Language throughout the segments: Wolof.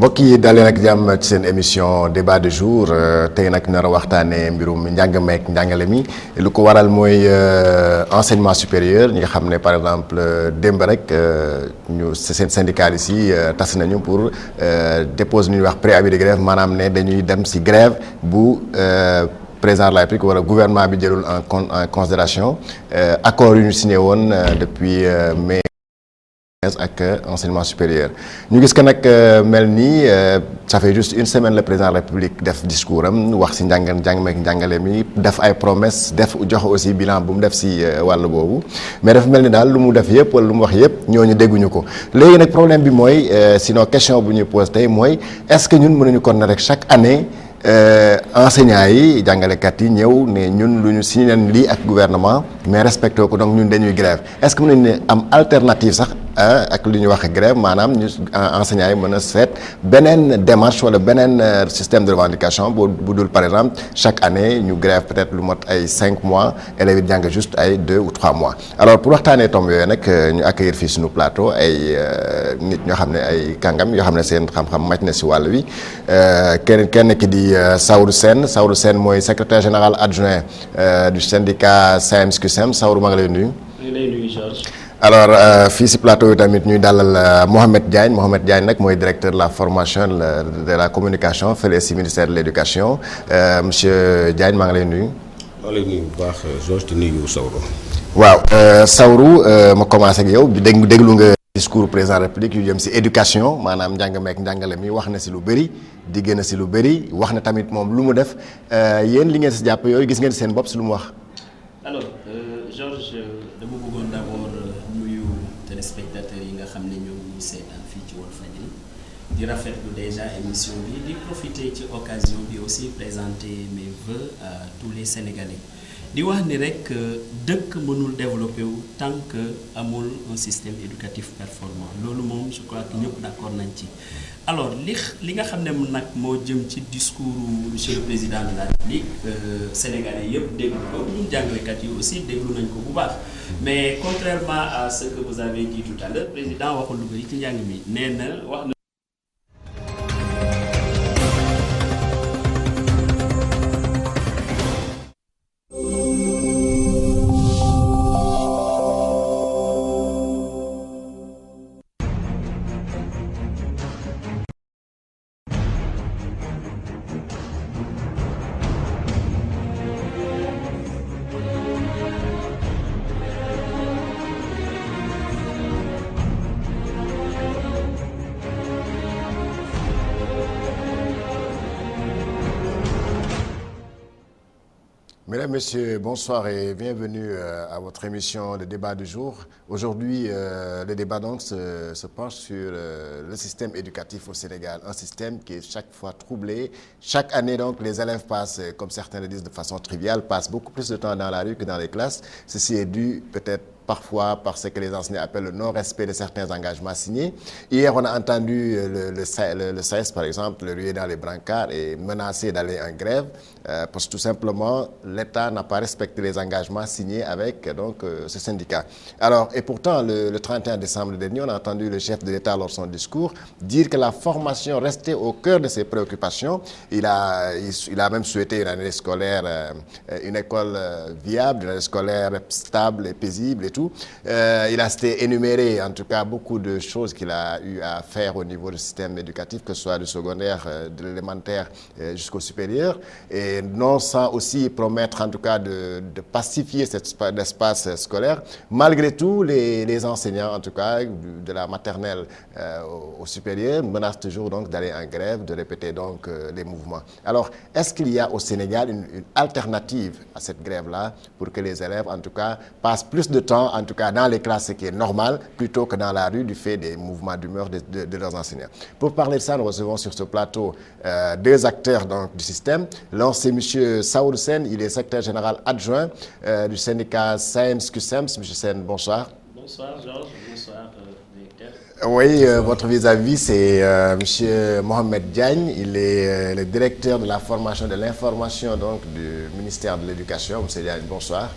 mbokk yi dalee nag jàmm ci seen émission débat de jour tey nag nar a waxtaanee mbirum njàng meek njàngale mi lu ko waral mooy enseignement supérieur ñi nga xam ne par exemple démb rek ñu seen syndicalistes yi tas nañu pour déposer lu ñuy wax préavis de grève maanaam ne dañuy dem ci grève bu président de la République wala gouvernement bi jëlul en considération accord yu ñu signé woon depuis mai ak enseignement supérieur ñu gis que nag mel nii ça fait juste une semaine le président de la République def discours am wax ci njàng meek njàngale mi def ay promesses def joxe aussi bilan bu mu def ci wàll boobu mais dafa mel ni daal lu mu def yëpp wala lu mu wax yëpp ñooñu dégguñu ko léegi nag problème bi mooy sinon question bu ñuy pose tey mooy est-ce que ñun mënuñu kon ne rek chaque année enseignants yi jàngalekat yi ñëw ne ñun lu ñu signé leen lii ak gouvernement mais respecté ko donc ñun dañuy grève est-ce que mën nañu ne am alternative sax ak li ñuy wax grève maanaam ñu enseignants yi mën a seet beneen démarche wala beneen système de revendication bu dul par exemple chaque année ñu grève peut-être lu mot ay 5 mois élèves yi jàng juste ay 2 ou 3 mois alors pour waxtaanee tomb yooyu nag ñu accueillir fii suñu plateau ay nit ñoo xam ne ay kàngam yoo xam ne seen xam-xam màcc na si wàll wi kenn ki di Saourou Sène mooy secrétaire général adjoint du syndicat SAEMS-CUSEMS Saourou maa ngi lay nuyu. maa ngi lay nuyu Georges. alors fii si plateau yi tamit ñuy dalal Mohamed Diagne nag mooy directeur de la formation de la communication fële si ministère de l'éducation monsieur Diagne maa ngi lay nuyu. maa ngi lay nuyu bu baax Georges di nuyu Saourou. waaw Saourou ma commencé ak yow déglu nga discours président de la République yu jëm si éducation maanaam njàng meek njàngale mi wax na si lu bëri digg na si lu bëri wax na tamit moom lu mu def yéen li ngeen si jàpp yooyu gis ngeen seen bopp si lu mu wax. alors Georges dama bëggoon d'abord nuyu téléspectateurs yi nga xam ne ñoo ngi seetaan fii ci Walfadjri di rafetlu déjà émission bi di profiter ci occasion bi aussi présenter mes vœux à tous les Sénégalais di wax ni rek dëkk mënul développer wu tant que amul un système éducatif performant loolu moom je crois que ñëpp d'accord nañ ci. alors li nga xam ne nag moo jëm ci discours monsieur le président de la République sénégalais yëpp déglu ko ñun jàngalekat yi aussi déglu nañ ko bu baax mais contrairement à ce que vous avez dit tout à l'heure président waxul lu bari ci njàng mi nee na wax na Mesdames, Messieurs, bonsoir et bienvenue à votre émission de débat du jour. Aujourd'hui, le débat donc se penche sur le système éducatif au Sénégal, un système qui est chaque fois troublé. Chaque année donc, les élèves passent, comme certains le disent de façon triviale, passent beaucoup plus de temps dans la rue que dans les classes. Ceci est dû peut-être parfois par ce que les enseignants appellent le non-respect de certains engagements signés. Hier, on a entendu le SAES, par exemple, le ruer dans les brancards et menacer d'aller en grève parce que tout simplement, l'État n'a pas respecté les engagements signés avec donc, ce syndicat. Alors, et pourtant, le 31 décembre dernier, on a entendu le chef de l'État lors de son discours dire que la formation restait au cœur de ses préoccupations. Il a même souhaité une année scolaire, une école viable, une année scolaire stable et paisible et tout. Il a énuméré en tout cas beaucoup de choses qu'il a eu à faire au niveau du système éducatif, que ce soit du secondaire, de l'élémentaire jusqu'au supérieur, et non sans aussi promettre en tout cas de pacifier cet espace scolaire. Malgré tout, les enseignants en tout cas de la maternelle au supérieur menacent toujours donc d'aller en grève, de répéter donc les mouvements. Alors, est-ce qu'il y a au Sénégal une alternative à cette grève-là pour que les élèves en tout cas passent plus de temps en tout cas dans les classes, ce qui est normal, plutôt que dans la rue du fait des mouvements d'humeur de leurs enseignants. Pour parler de ça, nous recevons sur ce plateau deux acteurs donc, du système. L'un, c'est M. Saourou Sène, il est secrétaire général adjoint du syndicat SAEMS-CUSEMS. M. Sène, bonsoir. Bonsoir Georges, bonsoir directeur. Oui, votre vis-à-vis, c'est M. Mohamed Diagne. Il est le directeur de la formation de l'information donc, du ministère de l'Éducation. M. Diagne, bonsoir.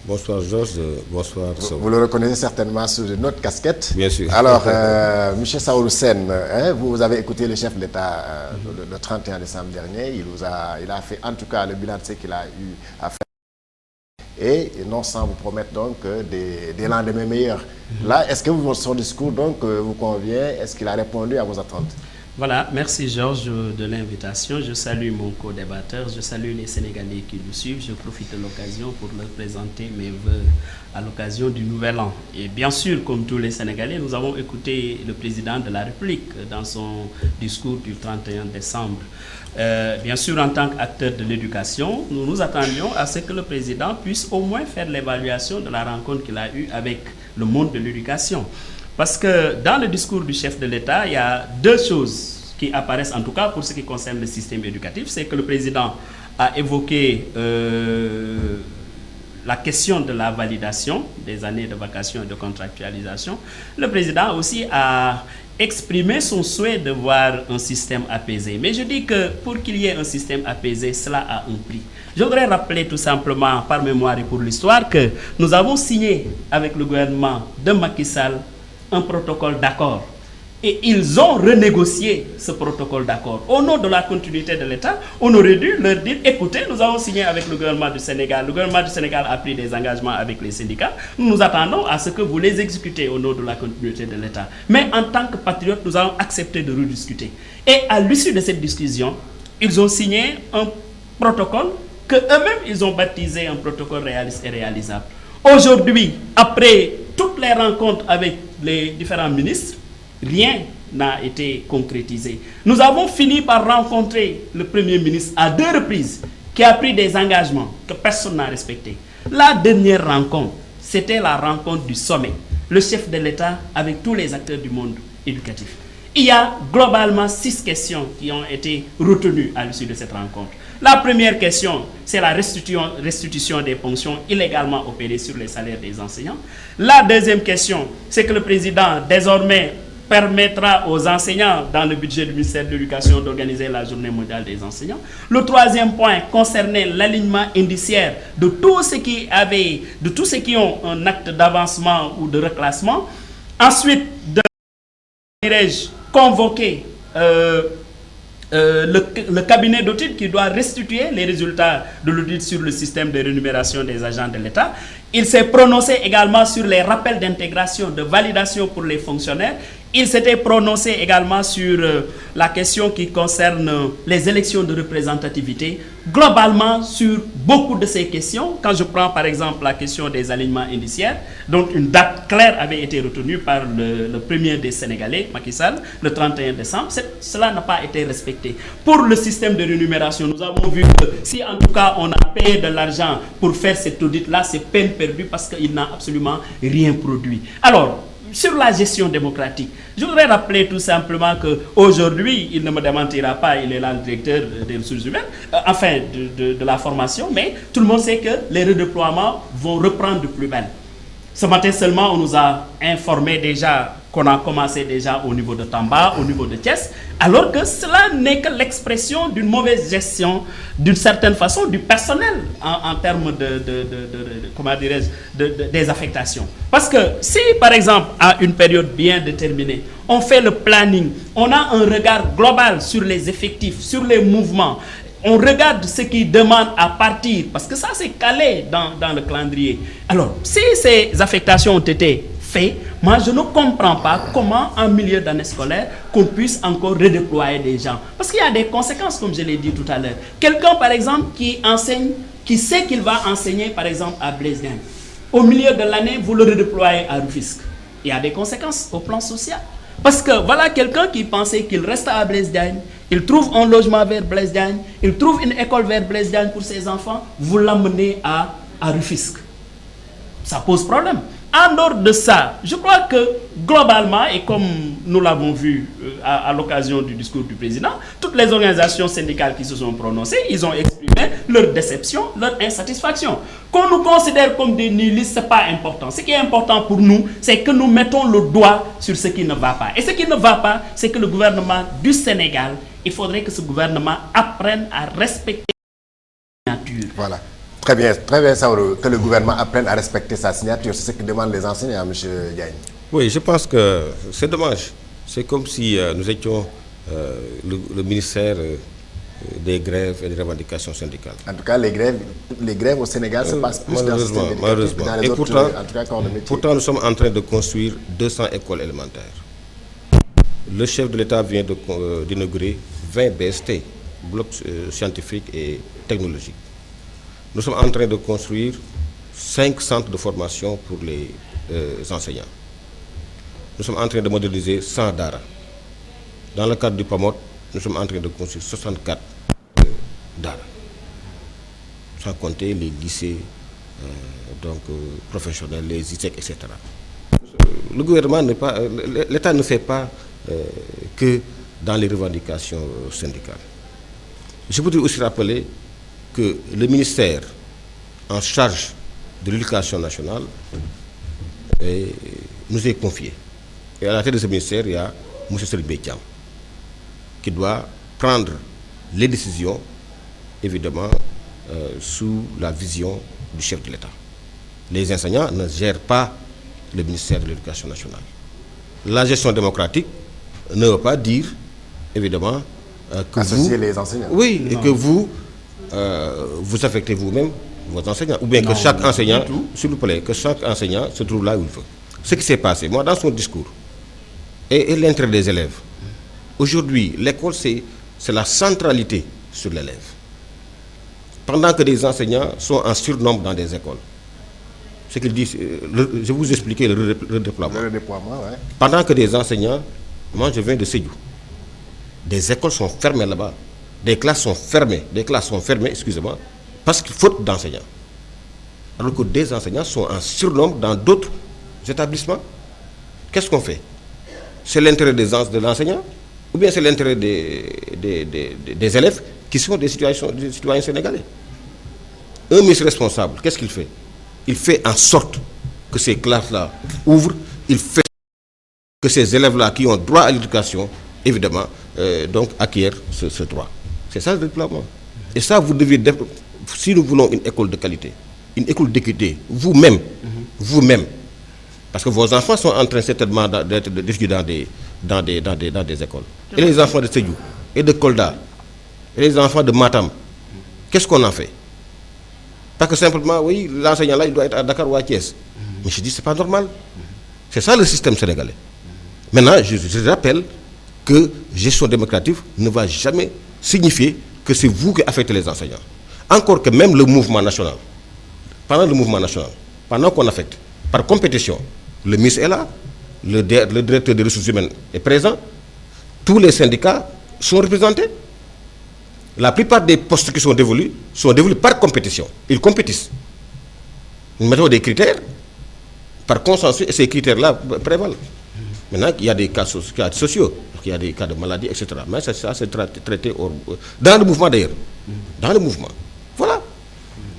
Bonsoir Georges, bonsoir Saourou. Vous le reconnaissez certainement sous une autre casquette. Bien sûr. Alors, M. Saourou Sène, vous avez écouté le chef de l'État le 31 décembre dernier. Il a fait en tout cas le bilan de ce qu'il a eu à faire. Et non sans vous promettre donc des lendemains meilleurs. Là, est-ce que son discours donc vous convient? Est-ce qu'il a répondu à vos attentes? Voilà, merci Georges de l'invitation. Je salue mon co-débatteur, je salue les Sénégalais qui nous suivent. Je profite de l'occasion pour leur présenter mes vœux à l'occasion du Nouvel An. Et bien sûr, comme tous les Sénégalais, nous avons écouté le président de la République dans son discours du 31 décembre. Bien sûr, en tant qu'acteur de l'éducation, nous nous attendions à ce que le président puisse au moins faire l'évaluation de la rencontre qu'il a eue avec le monde de l'éducation. Parce que dans le discours du chef de l'État, il y a deux choses qui apparaissent, en tout cas pour ce qui concerne le système éducatif. C'est que le président a évoqué la question de la validation des années de vacation et de contractualisation. Le président aussi a exprimé son souhait de voir un système apaisé. Mais je dis que pour qu'il y ait un système apaisé, cela a un prix. Je voudrais rappeler tout simplement, par mémoire et pour l'histoire, que nous avons signé avec le gouvernement de Macky Sall un protocole d'accord. Et ils ont renégocié ce protocole d'accord. Au nom de la continuité de l'État, on aurait dû leur dire, écoutez, nous avons signé avec le gouvernement du Sénégal. Le gouvernement du Sénégal a pris des engagements avec les syndicats. Nous nous attendons à ce que vous les exécutez au nom de la continuité de l'État. Mais en tant que patriotes, nous avons accepté de rediscuter. Et à l'issue de cette discussion, ils ont signé un protocole que eux-mêmes, ils ont baptisé un protocole réaliste et réalisable. Aujourd'hui, après toutes les rencontres avec les différents ministres, rien n'a été concrétisé. Nous avons fini par rencontrer le Premier ministre à 2 reprises, qui a pris des engagements que personne n'a respectés. La dernière rencontre, c'était la rencontre du sommet. Le chef de l'État avec tous les acteurs du monde éducatif. Il y a globalement 6 questions qui ont été retenues à l'issue de cette rencontre. La première question, c'est la restitution des ponctions illégalement opérées sur les salaires des enseignants. La deuxième question, c'est que le président, désormais, permettra aux enseignants, dans le budget du ministère de l'Éducation, d'organiser la journée mondiale des enseignants. Le troisième point concernait l'alignement indiciaire de tous ceux qui ont un acte d'avancement ou de reclassement. Ensuite, dirais-je, convoquer le cabinet d'audit qui doit restituer les résultats de l'audit sur le système de rémunération des agents de l'État. Il s'est prononcé également sur les rappels d'intégration, de validation pour les fonctionnaires. Il s'était prononcé également sur la question qui concerne les élections de représentativité. Globalement, sur beaucoup de ces questions, quand je prends par exemple la question des alignements indiciaires, dont une date claire avait été retenue par le premier des Sénégalais, Macky Sall, le 31 décembre, cela n'a pas été respecté. Pour le système de rémunération, nous avons vu que si en tout cas on a payé de l'argent pour faire cet audit-là, c'est peine perdue parce qu'il n'a absolument rien produit. Alors, sur la gestion démocratique, je voudrais rappeler tout simplement qu'aujourd'hui, il ne me démentira pas, il est là le directeur des ressources humaines, enfin de la formation, mais tout le monde sait que les redéploiements vont reprendre de plus belle. Ce matin seulement, on nous a informé déjà qu'on a commencé déjà au niveau de Tamba, au niveau de Thiès, alors que cela n'est que l'expression d'une mauvaise gestion, d'une certaine façon, du personnel en termes comment dirais-je, des affectations. Parce que si, par exemple, à une période bien déterminée, on fait le planning, on a un regard global sur les effectifs, sur les mouvements, on regarde ce qui demande à partir, parce que ça c'est calé dans le calendrier. Alors, si ces affectations ont été faites, moi je ne comprends pas comment en milieu d'année scolaire qu'on puisse encore redéployer des gens. Parce qu'il y a des conséquences, comme je l'ai dit tout à l'heure. Quelqu'un par exemple qui enseigne, qui sait qu'il va enseigner par exemple à Blaise Diagne. Au milieu de l'année, vous le redéployez à Rufisque. Il y a des conséquences au plan social. Parce que voilà quelqu'un qui pensait qu'il reste à Blaise Diagne, il trouve un logement vers Blaise Diagne, il trouve une école vers Blaise Diagne pour ses enfants, vous l'amenez à Rufisque. Ça pose problème. En dehors de ça, je crois que globalement, et comme nous l'avons vu à l'occasion du discours du président, toutes les organisations syndicales qui se sont prononcées, ils ont exprimé leur déception, leur insatisfaction. Qu'on nous considère comme des nihilistes, ce n'est pas important. Ce qui est important pour nous, c'est que nous mettons le doigt sur ce qui ne va pas. Et ce qui ne va pas, c'est que le gouvernement du Sénégal, il faudrait que ce gouvernement apprenne à respecter la nature. Voilà. très bien, Saourou, que le gouvernement apprenne à respecter sa signature. C'est ce que demandent les enseignants, M. Diagne. Oui, je pense que c'est dommage. C'est comme si nous étions le ministère des grèves et des revendications syndicales. En tout cas, les grèves au Sénégal se passent plus dans le système éducatif malheureusement. que dans les Et autres, en tout cas, corps de métier. pourtant, nous sommes en train de construire 200 écoles élémentaires. Le chef de l'État vient d'inaugurer 20 BST, blocs scientifiques et technologiques. Nous sommes en train de construire 5 centres de formation pour les enseignants. Nous sommes en train de moderniser 100 daara. Dans le cadre du PAMOD, nous sommes en train de construire 64 daara. Sans compter les lycées professionnels, les ISEC, etc. Le gouvernement n'est pas, l'État ne fait pas que dans les revendications syndicales. Je voudrais aussi rappeler que le ministère en charge de l'éducation nationale nous est confié. Et à la tête de ce ministère, il y a M. Serigne Thiam, qui doit prendre les décisions, évidemment, sous la vision du chef de l'État. Les enseignants ne gèrent pas le ministère de l'Éducation nationale. La gestion démocratique ne veut pas dire, évidemment, que associer les enseignants. Oui, non. Et que vous affectez vous-même vos enseignants. Ou bien que chaque enseignant, s'il vous plaît, que chaque enseignant se trouve là où il veut. Ce qui s'est passé, moi, dans son discours, et l'intérêt des élèves, aujourd'hui, l'école, c'est la centralité sur l'élève. Pendant que des enseignants sont en surnombre dans des écoles. Ce qu'il dit, je vais vous expliquer le redéploiement. Le redéploiement, ouais. Pendant que des enseignants, moi je viens de Sédhiou, des écoles sont fermées là-bas, des classes sont fermées, excusez-moi, parce qu'il faut d'enseignants. Alors que des enseignants sont en surnombre dans d'autres établissements. Qu'est-ce qu'on fait? C'est l'intérêt de l'enseignant ou bien c'est l'intérêt des élèves qui sont des citoyens sénégalais? Un ministre responsable, qu'est-ce qu'il fait? Il fait en sorte que ces classes-là ouvrent, il fait que ces élèves-là qui ont droit à l'éducation, évidemment, donc acquièrent ce droit. C'est ça le déploiement. Et ça, vous devez, si nous voulons une école de qualité, une école d'équité, vous-même, parce que vos enfants sont en train certainement d'étudier dans des écoles. Et les enfants de Sédhiou, et de Kolda, et les enfants de Matam, qu'est-ce qu'on en fait? Parce que simplement, oui, l'enseignant là, il doit être à Dakar ou à Thiès. Mais je dis, c'est pas normal. C'est ça le système sénégalais. Maintenant, je rappelle que gestion démocratique ne va jamais signifier que c'est vous qui affectez les enseignants. Encore que même le mouvement national, pendant qu'on affecte, par compétition, le ministre est là, le directeur des ressources humaines est présent, tous les syndicats sont représentés. La plupart des postes qui sont dévolus par compétition. Ils compétissent. Nous mettons des critères par consensus et ces critères-là prévalent. Maintenant, il y a des cas sociaux, il y a des cas de maladie, etc. Mais ça c'est traité dans le mouvement d'ailleurs. Dans le mouvement. Voilà.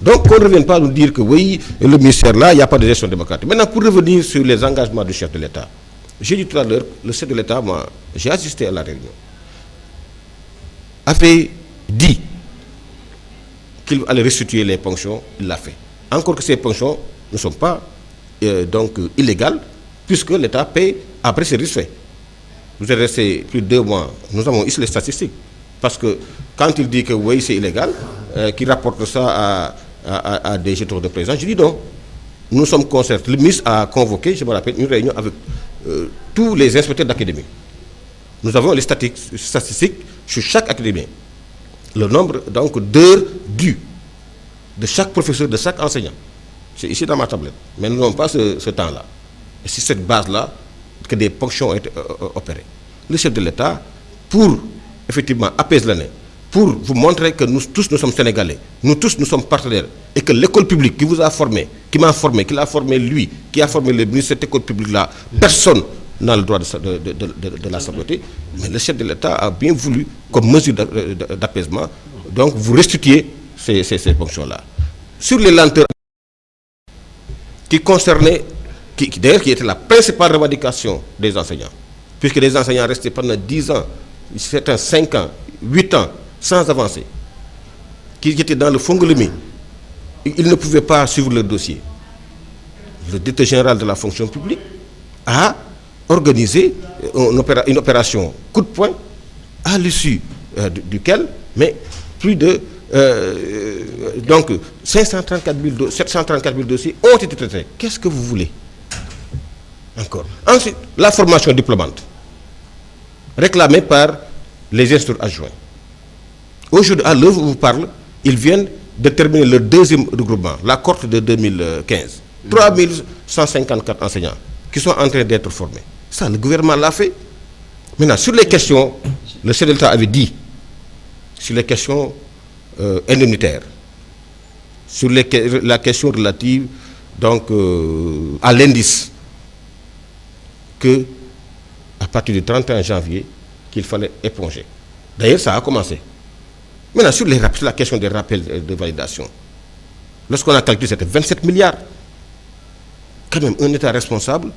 Donc, qu'on ne revienne pas nous dire que oui, le ministère là, il n'y a pas de gestion démocratique. Maintenant, pour revenir sur les engagements du chef de l'État, j'ai dit tout à l'heure, le chef de l'État, moi, j'ai assisté à la réunion, avait dit qu'il allait restituer les ponctions, il l'a fait. Encore que ces ponctions ne sont pas illégales, puisque l'État paye après service fait. Vous êtes resté plus de 2 mois, nous avons ici les statistiques. Parce que quand il dit que oui, c'est illégal, qu'il rapporte ça à des jetons de présence, je dis non. Nous sommes concertés. Le ministre a convoqué, je me rappelle, une réunion avec tous les inspecteurs d'académie. Nous avons les statistiques sur chaque académie. Le nombre donc d'heures dues de chaque professeur, de chaque enseignant. C'est ici dans ma tablette. Mais nous n'avons pas ce temps-là. Et c'est cette base-là que des ponctions ont été opérées. Le chef de l'État, pour effectivement apaiser l'année, pour vous montrer que nous tous nous sommes sénégalais, nous tous nous sommes partenaires, et que l'école publique qui vous a formé, qui m'a formé, qui l'a formé lui, qui a formé le ministre de cette école publique-là, personne n'a le droit de la saboter. Mais le chef de l'État a bien voulu, comme mesure d'apaisement, donc vous restituer ces ponctions-là. Sur les lenteurs qui concernaient, d'ailleurs qui était la principale revendication des enseignants, puisque les enseignants restaient pendant 10 ans, certains 5 ans, 8 ans, sans avancer, qui étaient dans le fongolemi, ils ne pouvaient pas suivre le dossier. Le directeur général de la fonction publique a organisé une opération coup de poing à l'issue duquel, mais plus de donc 734 000 dossiers ont été traités. Qu'est-ce que vous voulez encore? Ensuite, la formation diplômante réclamée par les instructeurs adjoints. Aujourd'hui, à l'heure où je vous parle, ils viennent de terminer le deuxième regroupement, la cohorte de 2015. 3154 enseignants qui sont en train d'être formés. Ça, le gouvernement l'a fait. Maintenant, sur les questions, le chef de l'État avait dit, sur les questions indemnitaires, sur la question relative donc, à l'indice, que à partir du 31 janvier, qu'il fallait éponger. D'ailleurs, ça a commencé. Maintenant, sur la question des rappels de validation, lorsqu'on a calculé, c'était 27 milliards. Quand même, un État responsable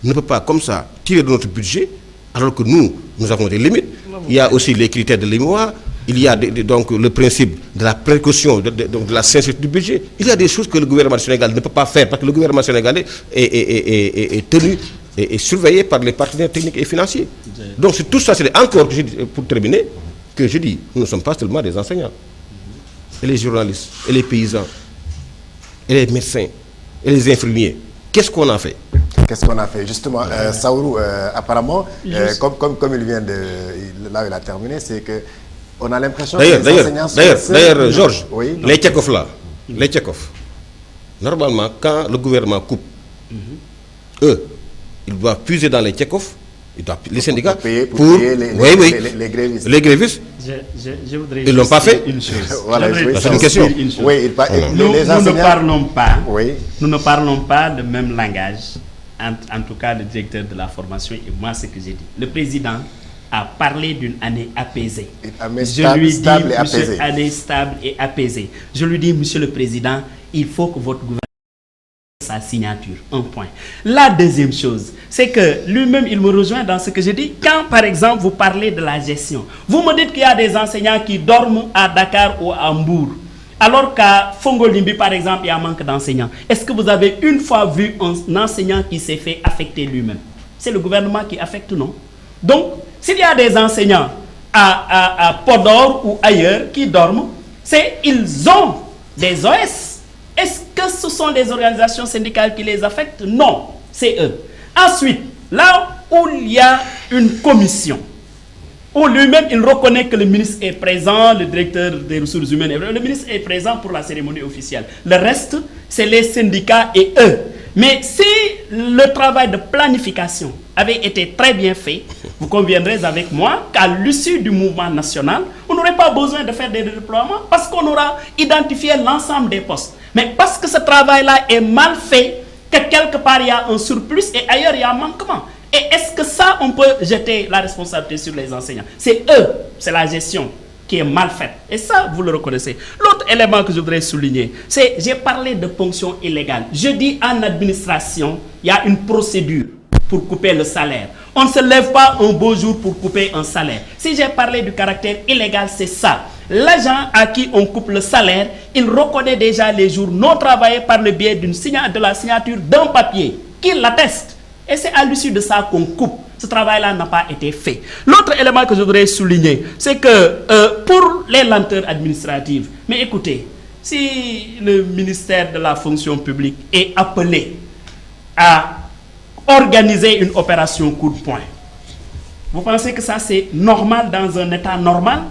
ne peut pas, comme ça, tirer de notre budget, alors que nous avons des limites. Il y a aussi les critères de l'IMOA, il y a donc le principe de la précaution, de la sincérité du budget. Il y a des choses que le gouvernement sénégalais ne peut pas faire, parce que le gouvernement sénégalais est tenu et surveillé par les partenaires techniques et financiers. Donc, c'est tout ça, c'est encore, pour terminer, que je dis, nous ne sommes pas seulement des enseignants, et les journalistes, et les paysans, et les médecins, et les infirmiers. Qu'est-ce qu'on a fait? Qu'est-ce qu'on a fait? Justement, Saourou, apparemment, comme il vient de... Là où il a terminé, c'est que on a l'impression que les enseignants sont... D'ailleurs, Georges, oui, les Tchekhov là, les Tchekhov, normalement, quand le gouvernement coupe, eux, ils doivent puiser dans les Tchekhov, les syndicats, pour payer les grévistes. Les grévistes, je voudrais ils ne l'ont pas fait. Une chose. Voilà, c'est une question. Oui, Nous oui. ne parlons pas le même langage, en tout cas le directeur de la formation et moi, ce que j'ai dit. Le président a parlé d'une année apaisée. Je lui dis, monsieur, année stable et apaisée. Je lui dis, monsieur le président, il faut que votre gouvernement sa signature, un point. La deuxième chose, c'est que lui-même, il me rejoint dans ce que je dis. Quand, par exemple, vous parlez de la gestion, vous me dites qu'il y a des enseignants qui dorment à Dakar ou à Mbour, alors qu'à Fongolimbi, par exemple, il y a un manque d'enseignants. Est-ce que vous avez une fois vu un enseignant qui s'est fait affecter lui-même? C'est le gouvernement qui affecte, non? Donc, s'il y a des enseignants à Podor ou ailleurs qui dorment, ils ont des OS. Est-ce que ce sont les organisations syndicales qui les affectent? Non, c'est eux. Ensuite, là où il y a une commission, où lui-même il reconnaît que le ministre est présent, le directeur des ressources humaines, le ministre est présent pour la cérémonie officielle. Le reste, c'est les syndicats et eux. Mais si le travail de planification avait été très bien fait, vous conviendrez avec moi qu'à l'issue du mouvement national, on n'aurait pas besoin de faire des redéploiements parce qu'on aura identifié l'ensemble des postes. Mais parce que ce travail-là est mal fait, que quelque part il y a un surplus et ailleurs il y a un manquement. Et est-ce que ça, on peut jeter la responsabilité sur les enseignants? C'est eux, c'est la gestion qui est mal faite. Et ça, vous le reconnaissez. L'autre élément que je voudrais souligner, c'est, j'ai parlé de ponction illégale. Je dis en administration, il y a une procédure pour couper le salaire. On ne se lève pas un beau jour pour couper un salaire. Si j'ai parlé du caractère illégal, c'est ça. L'agent à qui on coupe le salaire, il reconnaît déjà les jours non travaillés par le biais de la signature d'un papier qui l'atteste. Et c'est à l'issue de ça qu'on coupe. Ce travail-là n'a pas été fait. L'autre élément que je voudrais souligner, c'est que pour les lenteurs administratives, mais écoutez, si le ministère de la fonction publique est appelé à organiser une opération coup de poing, vous pensez que ça c'est normal dans un état normal?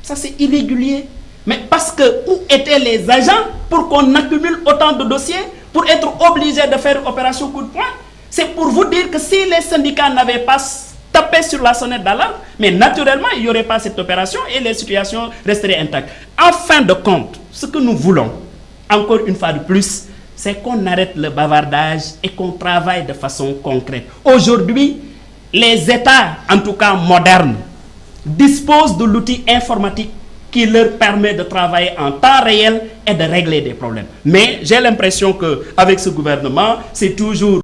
Ça c'est irrégulier. Mais parce que où étaient les agents pour qu'on accumule autant de dossiers, pour être obligé de faire une opération coup de poing? C'est pour vous dire que si les syndicats n'avaient pas tapé sur la sonnette d'alarme, mais naturellement, il n'y aurait pas cette opération et les situations resteraient intactes. En fin de compte, ce que nous voulons, encore une fois de plus, c'est qu'on arrête le bavardage et qu'on travaille de façon concrète. Aujourd'hui, les États, en tout cas modernes, disposent de l'outil informatique qui leur permet de travailler en temps réel et de régler des problèmes. Mais j'ai l'impression qu'avec ce gouvernement, c'est toujours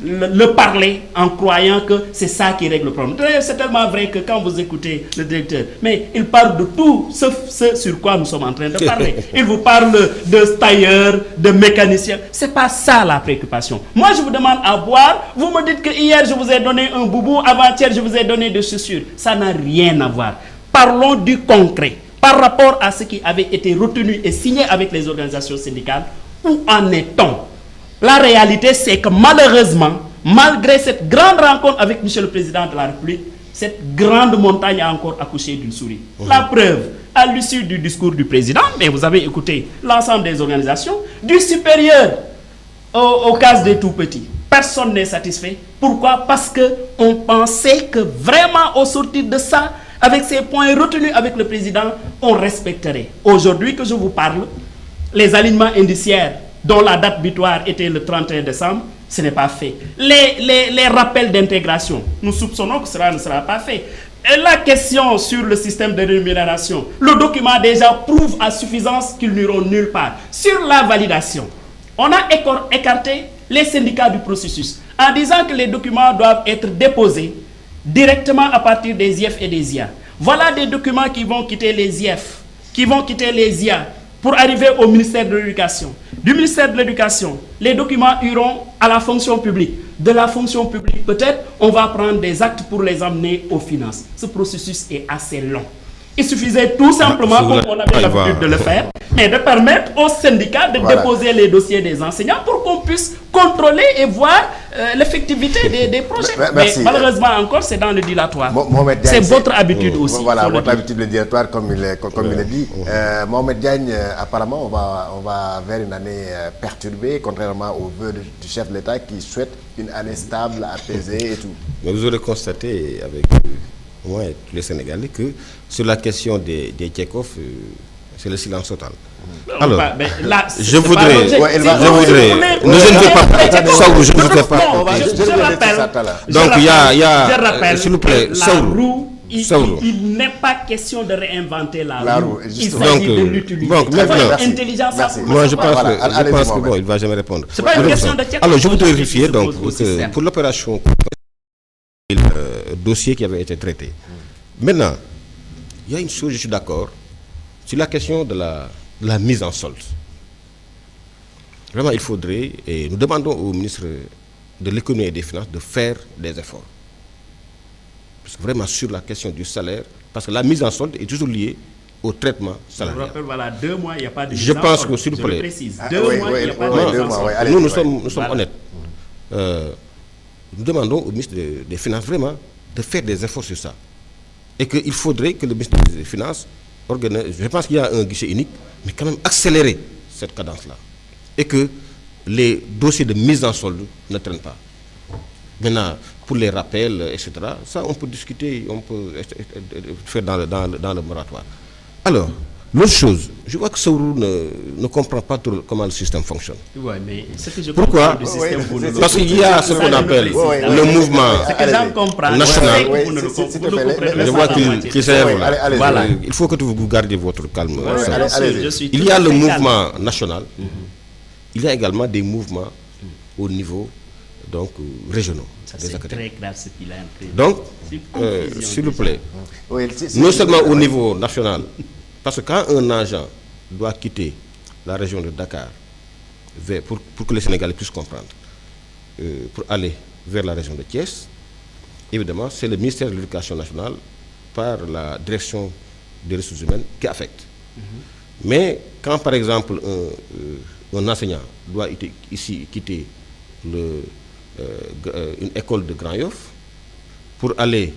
le parler en croyant que c'est ça qui règle le problème. D'ailleurs, c'est tellement vrai que quand vous écoutez le directeur, mais il parle de tout sauf ce sur quoi nous sommes en train de parler. Il vous parle de tailleurs, de mécaniciens. C'est pas ça la préoccupation. Moi, je vous demande à boire. Vous me dites que hier, je vous ai donné un boubou. Avant-hier, je vous ai donné des chaussures. Ça n'a rien à voir. Parlons du concret. Par rapport à ce qui avait été retenu et signé avec les organisations syndicales, où en est-on? La réalité, c'est que malheureusement, malgré cette grande rencontre avec M. le Président de la République, cette grande montagne a encore accouché d'une souris. La preuve, à l'issue du discours du président, mais vous avez écouté l'ensemble des organisations, du supérieur au cas des tout-petits. Personne n'est satisfait. Pourquoi? Parce qu'on pensait que vraiment, au sortir de ça, avec ces points retenus avec le président, on respecterait. Aujourd'hui que je vous parle, les alignements indiciaires dont la date butoir était le 31 décembre, ce n'est pas fait. Les rappels d'intégration, nous soupçonnons que cela ne sera pas fait. Et la question sur le système de rémunération, le document déjà prouve à suffisance qu'ils n'iront nulle part. Sur la validation, on a écarté les syndicats du processus en disant que les documents doivent être déposés directement à partir des IEF et des IA. Voilà des documents qui vont quitter les IEF, qui vont quitter les IA pour arriver au ministère de l'Éducation. Du ministère de l'Éducation, les documents iront à la fonction publique. De la fonction publique, peut-être, on va prendre des actes pour les emmener aux finances. Ce processus est assez long. Il suffisait tout simplement, comme on avait l'habitude de le faire, mais de permettre aux syndicats de déposer les dossiers des enseignants pour qu'on puisse contrôler et voir l'effectivité des projets. Mais malheureusement encore, c'est dans le dilatoire. C'est votre habitude aussi. Voilà, votre habitude, le dilatoire, comme il le dit. Mohamed Diagne, apparemment, on va vers une année perturbée, contrairement aux vœux du chef de l'État qui souhaite une année stable, apaisée et tout. Mais vous aurez constaté avec moi et tous les Sénégalais que sur la question des Tchekhov, c'est le silence total. Alors, je voudrais, je ne veux pas. Donc il y a, s'il vous plaît, il n'est pas question de réinventer la roue. Il s'agit de l'utiliser. Moi, je pense que bon, il ne va jamais répondre. C'est pas une question de Tchekhov. Alors, je voudrais vérifier donc pour l'opération dossier qui avait été traité. Maintenant, il y a une chose, je suis d'accord, sur la question de la mise en solde. Vraiment, il faudrait, et nous demandons au ministre de l'économie et des finances de faire des efforts. Parce que vraiment, sur la question du salaire, parce que la mise en solde est toujours liée au traitement salarial. Je rappelle, voilà, 2 mois, il n'y a pas de mise je en pense solde. que, s'il vous plaît, 2 mois, il n'y a pas de mise en solde. Nous sommes honnêtes. Nous demandons au ministre des Finances vraiment de faire des efforts sur ça. Et qu'il faudrait que le ministre des Finances organise, je pense qu'il y a un guichet unique, mais quand même accélérer cette cadence-là. Et que les dossiers de mise en solde ne traînent pas. Maintenant, pour les rappels, etc., ça on peut discuter, on peut faire dans le moratoire. Alors, l'autre chose, je vois que Saourou ne comprend pas trop comment le système fonctionne. Oui, mais ce que je Pourquoi? comprends du système, vous ne le Parce qu'il y a ce qu'on appelle le mouvement national. Je vois qu'il s'élève là. Voilà. Il faut que vous gardiez votre calme. Il y Il a le mouvement national. Il y a également des mouvements au niveau donc régionaux. C'est très grave ce qu'il a imprimé. Donc, s'il vous plaît, non seulement au niveau national, parce que quand un agent doit quitter la région de Dakar pour que les Sénégalais puissent comprendre, pour aller vers la région de Thiès, évidemment, c'est le ministère de l'Éducation nationale par la direction des ressources humaines qui affecte. Mais quand, par exemple, un enseignant doit ici quitter une école de Grand Yoff pour aller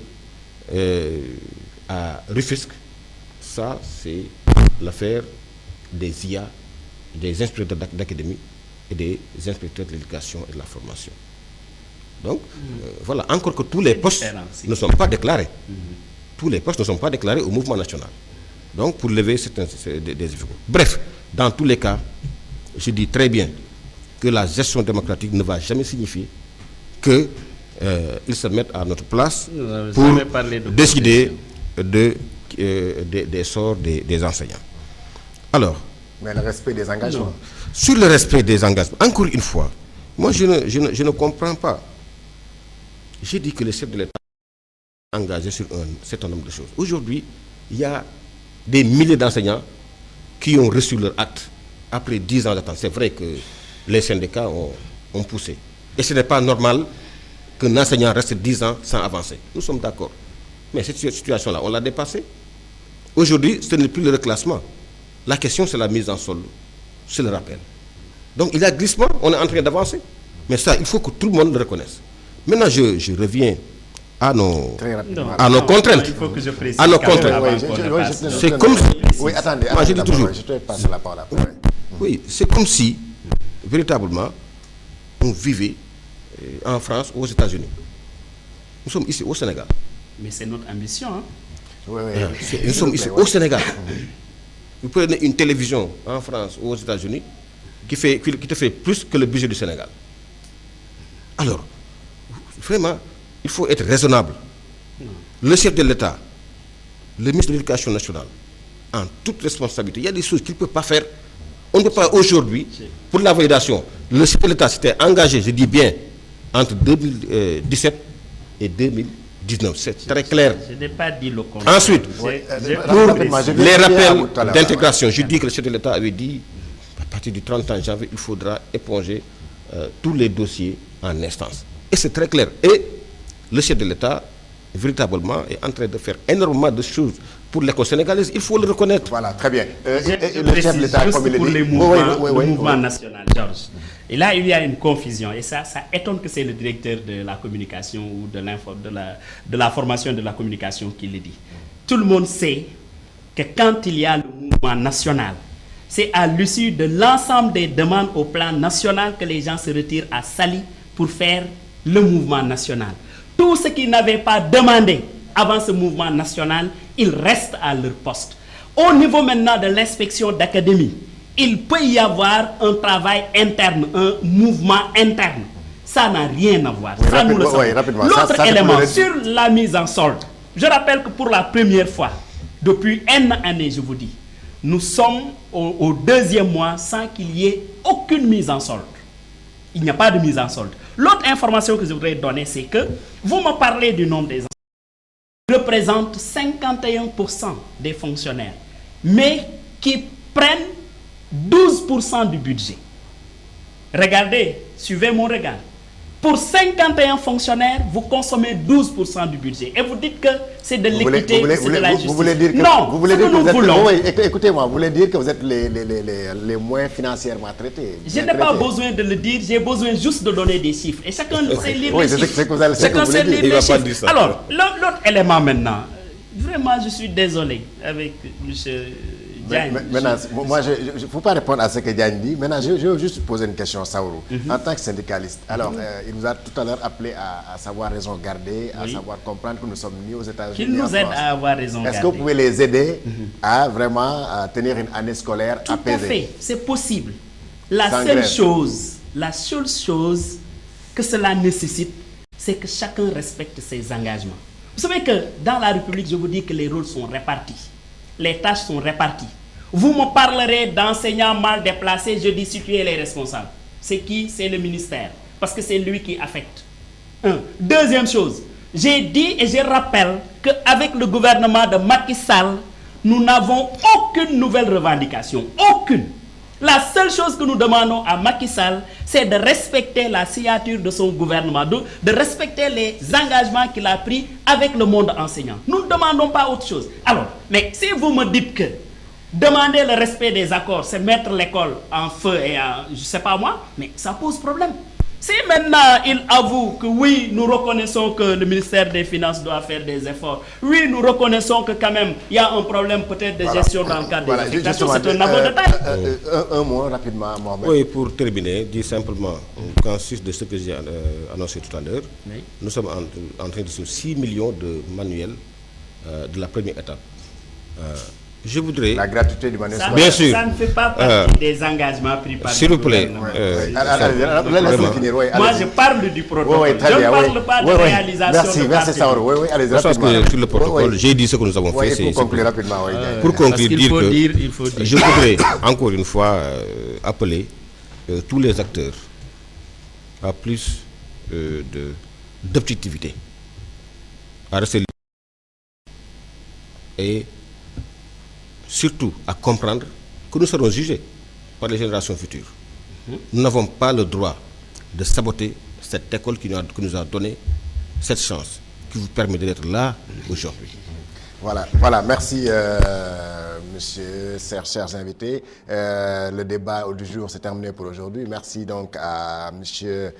à Rufisque, ça, c'est l'affaire des IA, des inspecteurs d'académie et des inspecteurs de l'éducation et de la formation. Donc, voilà, encore que tous les postes ne sont pas déclarés. Tous les postes ne sont pas déclarés au mouvement national. Donc, pour lever certains des effets. Bref, dans tous les cas, je dis très bien que la gestion démocratique ne va jamais signifier qu'ils se mettent à notre place pour décider des sorts des enseignants. Alors, mais le respect des engagements. Sur le respect des engagements, encore une fois, moi je ne comprends pas. j'ai dit que le chef de l'État est engagé sur un certain nombre de choses. Aujourd'hui, il y a des milliers d'enseignants qui ont reçu leur acte après 10 ans d'attente. C'est vrai que les syndicats ont poussé. Et ce n'est pas normal qu'un enseignant reste 10 ans sans avancer. Nous sommes d'accord. Mais cette situation-là, on l'a dépassée. Aujourd'hui, ce n'est plus le reclassement. La question, c'est la mise en solde. C'est le rappel. Donc, il y a glissement, on est en train d'avancer. Mais ça, il faut que tout le monde le reconnaisse. Maintenant, je reviens à nos contraintes. Il faut que je précise. À nos contraintes. C'est comme si... Oui, attendez. Moi, je dis toujours... Je te passe la parole après. Oui, c'est comme si, véritablement, on vivait en France ou aux États-Unis. Nous sommes ici au Sénégal. Mais c'est notre ambition. Hein? Oui. Nous sommes ici au Sénégal. Vous prenez une télévision en France ou aux États-Unis qui te fait plus que le budget du Sénégal. Alors, vraiment, il faut être raisonnable. Le chef de l'État, le ministre de l'Éducation nationale, en toute responsabilité, il y a des choses qu'il ne peut pas faire. On ne peut pas aujourd'hui, pour la validation, le chef de l'État s'était engagé, je dis bien, entre 2017 et 2019. C'est très clair. Je n'ai pas dit le contraire. Ensuite, pour les rappels d'intégration, je dis que le chef de l'État avait dit, à partir du 30 janvier, il faudra éponger tous les dossiers en instance. Et c'est très clair. Et le chef de l'État, véritablement, est en train de faire énormément de choses pour l'école sénégalaise. Il faut le reconnaître. Voilà, très bien. Le chef de l'État, comme il le dit, pour le mouvement national, Georges. Et là, il y a une confusion. Et ça étonne que c'est le directeur de la communication ou de la formation de la communication qui le dit. Tout le monde sait que quand il y a le mouvement national, c'est à l'issue de l'ensemble des demandes au plan national que les gens se retirent à Saly pour faire le mouvement national. Tous ceux qui n'avaient pas demandé avant ce mouvement national, ils restent à leur poste. Au niveau maintenant de l'inspection d'académie, il peut y avoir un travail interne, un mouvement interne. Ça n'a rien à voir. Ça, nous le savons. L'autre élément, sur la mise en solde, je rappelle que pour la première fois, depuis une année, je vous dis, nous sommes au deuxième mois sans qu'il y ait aucune mise en solde. Il n'y a pas de mise en solde. L'autre information que je voudrais donner, c'est que vous me parlez du nombre des enseignants. Représente 51% des fonctionnaires, mais qui prennent 12% du budget. Regardez, suivez mon regard. Pour 51 fonctionnaires, vous consommez 12% du budget. Et vous dites que c'est de l'équité, c'est de la justice. Vous voulez dire que, non, vous voulez dire que nous voulons. Écoutez-moi, vous voulez dire que vous êtes les moins financièrement traités. Je n'ai pas besoin de le dire, j'ai besoin juste de donner des chiffres. Et chacun sait lire les chiffres. Chacun sait lire les chiffres. Alors, l'autre élément maintenant, vraiment je suis désolé avec M. Maintenant, moi, je ne faut pas répondre à ce que Diagne dit. Maintenant, je veux juste poser une question à Saourou. En tant que syndicaliste, alors, il nous a tout à l'heure appelé à savoir raison garder, à savoir comprendre que nous sommes ni aux États-Unis. Qu'il nous aide à avoir raison garder. Est-ce que vous pouvez les aider à vraiment tenir une année scolaire apaisée? Tout à fait, c'est possible. La seule chose que cela nécessite, c'est que chacun respecte ses engagements. Vous savez que dans la République, je vous dis que les rôles sont répartis. Les tâches sont réparties. Vous me parlerez d'enseignants mal déplacés, je dis situer les responsables. C'est qui? C'est le ministère. Parce que c'est lui qui affecte. Deuxième chose, j'ai dit et je rappelle qu'avec le gouvernement de Macky Sall, nous n'avons aucune nouvelle revendication. Aucune. La seule chose que nous demandons à Macky Sall, c'est de respecter la signature de son gouvernement, de respecter les engagements qu'il a pris avec le monde enseignant. Nous ne demandons pas autre chose. Alors, mais si vous me dites que demander le respect des accords, c'est mettre l'école en feu et je ne sais pas moi, mais ça pose problème. Si maintenant il avoue que oui, nous reconnaissons que le ministère des Finances doit faire des efforts, oui, nous reconnaissons que quand même il y a un problème peut-être de gestion dans le cadre des affectations, c'est un aveu de taille. Un mot rapidement, Mohamed. Oui, pour terminer, dire simplement qu'en sus de ce que j'ai annoncé tout à l'heure, nous sommes en train de sur 6 millions de manuels de la première étape. Je voudrais... La gratuité du manuel. Bien sûr. Ça ne fait pas partie des engagements pris par s'il vous plaît. Moi, je parle du protocole. Je ne parle pas de réalisation. Merci, Saourou. Je pense que sur le protocole, j'ai dit ce que nous avons fait. Pour conclure rapidement. Pour conclure, il faut dire. Je voudrais encore une fois appeler tous les acteurs à plus de d'objectivité, à rester et surtout à comprendre que nous serons jugés par les générations futures. Nous n'avons pas le droit de saboter cette école qui nous a donné cette chance, qui vous permet d'être là aujourd'hui. Voilà, merci monsieur, chers invités. Le débat du jour s'est terminé pour aujourd'hui. Merci donc à monsieur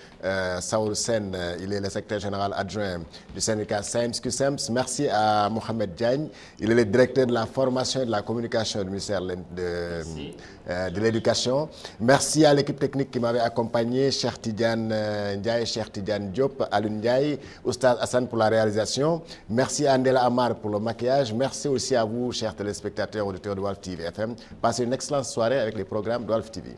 Saoul Sen, il est le secrétaire général adjoint du syndicat SAEMS-CUSEMS. Merci à Mohamed Diagne, il est le directeur de la formation et de la communication du ministère de l'Éducation. Merci à l'équipe technique qui m'avait accompagné, Cheikh Tidiane Ndiaye, Cheikh Tidiane Diop, Alun Ndiaye, Oustaz Hassan pour la réalisation. Merci à Ndela Amar pour le maquillage. Merci aussi à vous, chers téléspectateurs, auditeurs de Walf TV FM. Passez une excellente soirée avec les programmes de Walf TV.